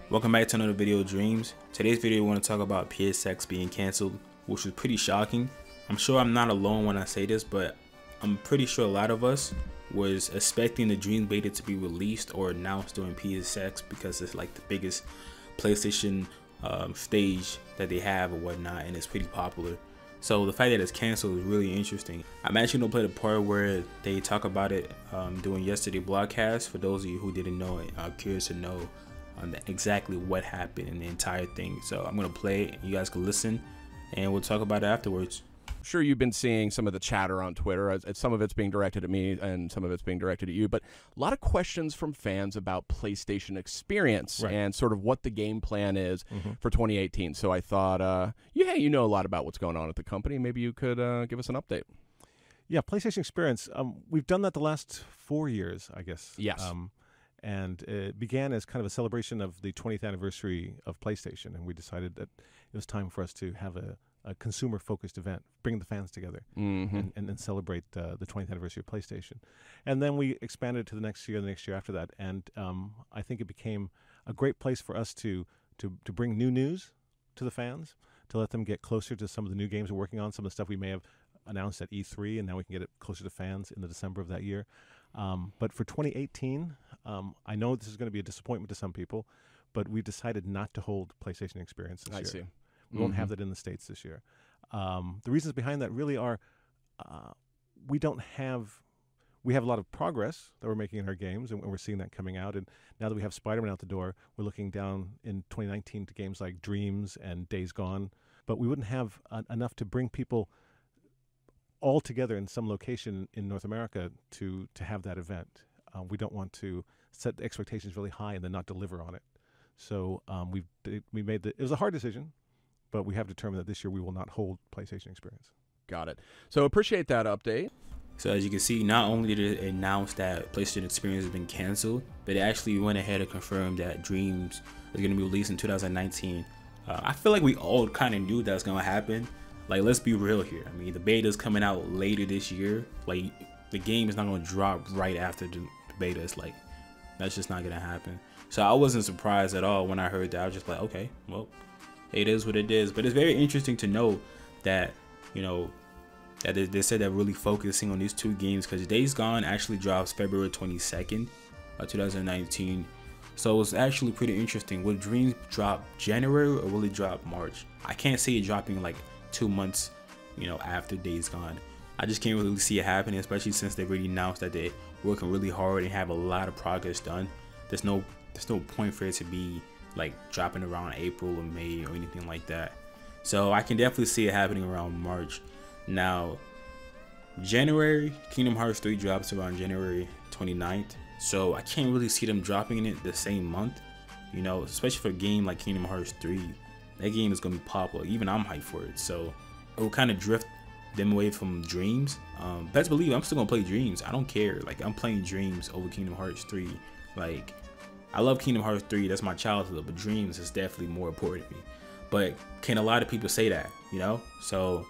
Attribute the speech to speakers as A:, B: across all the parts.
A: Welcome back to another video of Dreams. Today's video I want to talk about PSX being cancelled, which was pretty shocking. I'm sure I'm not alone when I say this, but I'm pretty sure a lot of us was expecting the Dreams beta to be released or announced during PSX because it's like the biggest PlayStation stage that they have or whatnot, and it's pretty popular. So the fact that it's canceled is really interesting. I'm actually gonna play the part where they talk about it during yesterday's broadcast. For those of you who didn't know it, I'm curious to know exactly what happened in the entire thing. So I'm gonna play it, you guys can listen, and we'll talk about it afterwards.
B: I'm sure you've been seeing some of the chatter on Twitter. Some of it's being directed at me and some of it's being directed at you, but a lot of questions from fans about PlayStation experience and sort of what the game plan is for 2018. So I thought, yeah, you know a lot about what's going on at the company. Maybe you could give us an update.
C: Yeah, PlayStation experience. We've done that the last 4 years, I guess.
B: Yes.
C: And it began as kind of a celebration of the 20th anniversary of PlayStation, and we decided that it was time for us to have a consumer-focused event, bring the fans together, and then celebrate the 20th anniversary of PlayStation. And then we expanded to the next year after that, and I think it became a great place for us to bring new news to the fans, to let them get closer to some of the new games we're working on, some of the stuff we may have announced at E3, and now we can get it closer to fans in the December of that year. But for 2018, I know this is going to be a disappointment to some people, but we decided not to hold PlayStation Experience this year.
B: I see.
C: We won't have that in the States this year. The reasons behind that really are we have a lot of progress that we're making in our games, and we're seeing that coming out. And now that we have Spider-Man out the door, we're looking down in 2019 to games like Dreams and Days Gone. But we wouldn't have enough to bring people all together in some location in North America to have that event. We don't want to set the expectations really high and then not deliver on it. So we made it was a hard decision, but we have determined that this year we will not hold PlayStation Experience.
B: Got it. So appreciate that update.
A: So as you can see, not only did it announce that PlayStation Experience has been canceled, but it actually went ahead and confirmed that Dreams is going to be released in 2019. I feel like we all kind of knew that was going to happen. Like, let's be real here. I mean, the beta is coming out later this year. Like, the game is not going to drop right after the beta. It's like, that's just not going to happen. So I wasn't surprised at all when I heard that. I was just like, okay, well, it is what it is. But it's very interesting to know that, you know, that they said they're really focusing on these two games, because Days Gone actually drops February 22nd, 2019. So it's actually pretty interesting. Will Dreams drop January or will it drop March? I can't see it dropping like 2 months, you know, after Days Gone. I just can't really see it happening, especially since they already announced that they're working really hard and have a lot of progress done. There's no point for it to be like dropping around April or May or anything like that. So I can definitely see it happening around March. Now, January, Kingdom Hearts 3 drops around January 29th. So I can't really see them dropping it the same month, you know, especially for a game like Kingdom Hearts 3. That game is going to be popular. Even I'm hyped for it. So it will kind of drift them away from Dreams. Best believe I'm still going to play Dreams. I don't care. Like, I'm playing Dreams over Kingdom Hearts 3. Like, I love Kingdom Hearts 3. That's my childhood. But Dreams is definitely more important to me. But can a lot of people say that, you know? So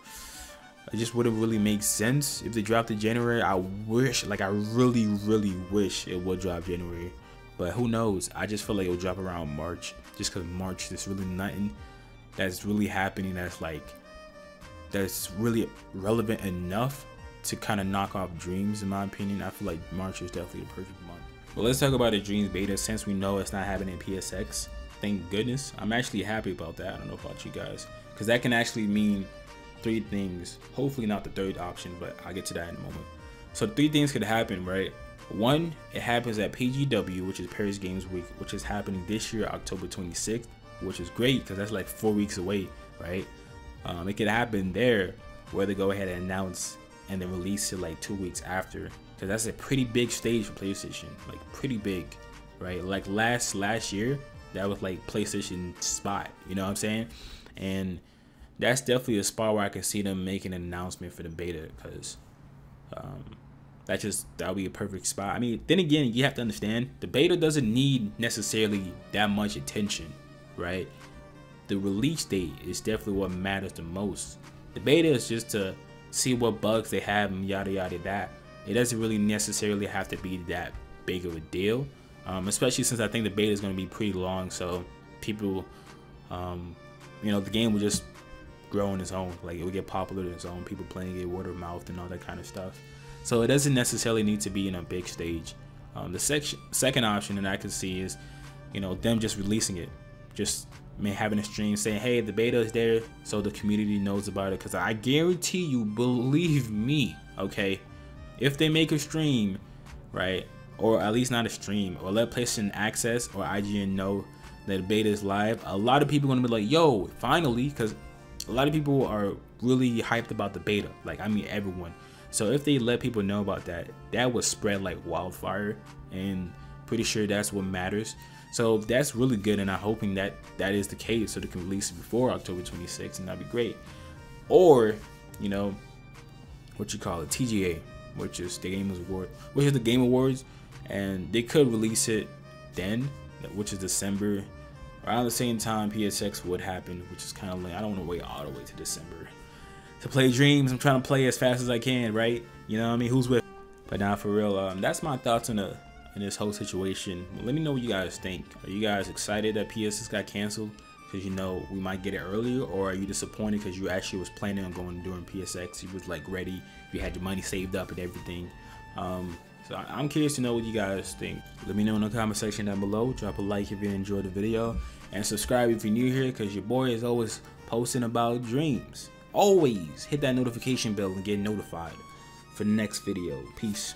A: it just wouldn't really make sense if they dropped in January. I wish, like, I really, really wish it would drop January. But who knows? I just feel like it'll drop around March. Just because March, there's really nothing that's really happening that's really relevant enough to kind of knock off Dreams. In my opinion, I feel like March is definitely the perfect month. Well, let's talk about the Dreams beta, since we know it's not happening in PSX. Thank goodness. I'm actually happy about that. I don't know about you guys, because that can actually mean 3 things. Hopefully not the third option, but I'll get to that in a moment. So 3 things could happen, right? 1, it happens at PGW, which is Paris Games Week, which is happening this year, October 26th, which is great because that's like 4 weeks away, right? It could happen there, where they go ahead and announce and then release it like 2 weeks after, because that's a pretty big stage for PlayStation, like pretty big, right? Like last year, that was like PlayStation spot, you know what I'm saying? And that's definitely a spot where I can see them making an announcement for the beta, because that'll be a perfect spot. I mean, then again, you have to understand, the beta doesn't need necessarily that much attention, right? The release date is definitely what matters the most. The beta is just to see what bugs they have and yada yada that. It doesn't really necessarily have to be that big of a deal, especially since I think the beta is going to be pretty long. So people, you know, the game would just grow on its own. Like, it would get popular on its own, people playing it, word of mouth and all that kind of stuff. So it doesn't necessarily need to be in a big stage. The second option that I could see is, you know, them just releasing it, just having a stream saying, hey, the beta is there, so the community knows about it. Because I guarantee you, believe me, okay, if they make a stream, right, or at least not a stream, or let PlayStation Access or IGN know that the beta is live, a lot of people are gonna be like, yo, finally, because a lot of people are really hyped about the beta. Like, I mean, everyone. So if they let people know about that, that would spread like wildfire, and pretty sure that's what matters. So that's really good, and I'm hoping that that is the case, so they can release it before October 26th, and that'd be great. Or, you know, what you call it, TGA, which is the Game Awards, and they could release it then, which is December, around the same time PSX would happen, which is kind of late. I don't want to wait all the way to December to play Dreams. I'm trying to play as fast as I can, right? You know what I mean? Who's with? But now, for real, that's my thoughts on this whole situation. Let me know what you guys think. Are you guys excited that PSX got canceled because you know we might get it earlier, or are you disappointed because you actually was planning on going during PSX? You was like ready, you had your money saved up and everything. So I'm curious to know what you guys think. Let me know in the comment section down below. Drop a like if you enjoyed the video, and subscribe if you're new here, because your boy is always posting about Dreams. Always hit that notification bell and get notified for the next video. Peace.